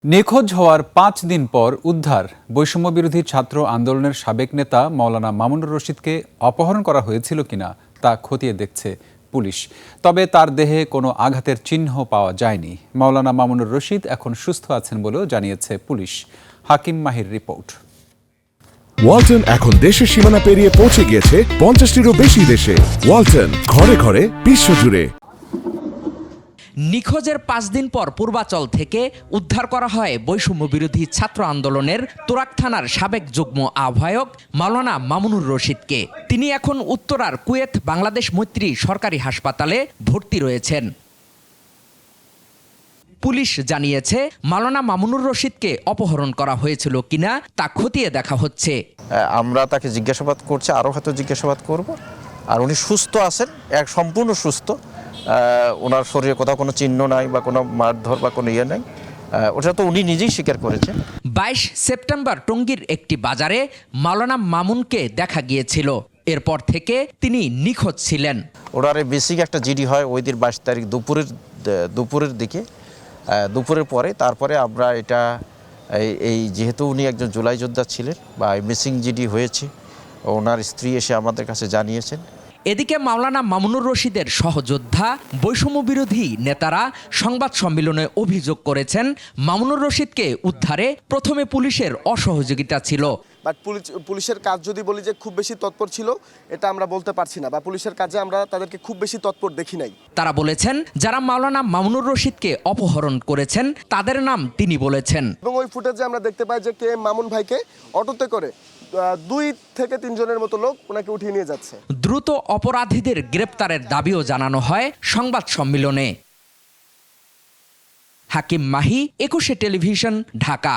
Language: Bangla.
নিখোঁজ হওয়ার ৫ দিন পর উদ্ধার বৈষম্যবিরোধী ছাত্র আন্দোলনের সাবেক নেতা মাওলানা মামুনুর রশিদকে অপহরণ করা হয়েছিল কিনা তা খতিয়ে দেখছে পুলিশ। তবে তার দেহে কোনো আঘাতের চিহ্ন পাওয়া যায়নি। মাওলানা মামুনুর রশিদ এখন সুস্থ আছেন বলেও জানিয়েছে পুলিশ। হাকিম মাহির রিপোর্ট। ওয়ালটন এখন দেশের সীমানা পেরিয়ে পৌঁছে গিয়েছে ৫০টিরও বেশি দেশে। ওয়ালটন, ঘরে ঘরে বিশ্বজুড়ে। নিখোঁজের ৫ দিন পর পূর্বাচল থেকে উদ্ধার করা হয় বৈষম্য বিরোধী ছাত্র আন্দোলনের তুরাগ থানার সাবেক যুগ্ম আহ্বায়ক মাওলানা মামুনুর রশিদকে। তিনি এখন উত্তরার কুয়েত বাংলাদেশ মৈত্রী সরকারি হাসপাতালে ভর্তি রয়েছেন। পুলিশ জানিয়েছে মাওলানা মামুনুর রশিদকে অপহরণ করা হয়েছিল কিনা তা খতিয়ে দেখা হচ্ছে। আমরা তাকে জিজ্ঞাসাবাদ করছি, আরও হয়তো জিজ্ঞাসাবাদ করব। আর উনি সুস্থ আছেন, সম্পূর্ণ সুস্থ। ওনার শরীরে কোথাও কোনো চিহ্ন নাই বা কোনো মারধর বা কোনো ইয়ে নাই। ওটা তো উনি নিজেই স্বীকার করেছেন। ২২ সেপ্টেম্বর টঙ্গীর একটি বাজারে মাওলানা মামুনকে দেখা গিয়েছিল। এরপর থেকে তিনি নিখোঁজ ছিলেন। ওনার বেসিক একটা জিডি হয় ওই দিন ২২ তারিখ দুপুরের দিকে, দুপুরের পরে। তারপরে আমরা এটা এই যেহেতু উনি একজন জুলাই যোদ্ধা ছিলেন বা মিসিং জিডি হয়েছে, ওনার স্ত্রী এসে আমাদের কাছে জানিয়েছেন। এদিকে মাওলানা মামুনুর রশিদের সহযোদ্ধা বৈষম্য বিরোধী নেতারা সংবাদ সম্মেলনে অভিযোগ করেছেন মামুনুর রশিদকে উদ্ধারে প্রথমে পুলিশের অসহযোগিতা ছিল। বাট পুলিশের কাজ যদি বলি যে খুব বেশি তৎপর ছিল, এটা আমরা বলতে পারছি না, বা পুলিশের কাজে আমরা তাদেরকে খুব বেশি তৎপর দেখি নাই। তারা বলেছেন যারা মাওলানা মামুনুর রশিদকে অপহরণ করেছেন তাদের নাম তিনি বলেছেন। এবং ওই ফুটেজে আমরা দেখতে পাই যে কে মামুন ভাইকে অটোতে করে ২ থেকে ৩ জনের মতো লোক ওনাকে উঠিয়ে নিয়ে যাচ্ছে। দ্রুত অপরাধীদের গ্রেপ্তারের দাবিও জানানো হয় সংবাদ সম্মেলনে। হাকিম মাহি, ২১ টেলিভিশন, ঢাকা।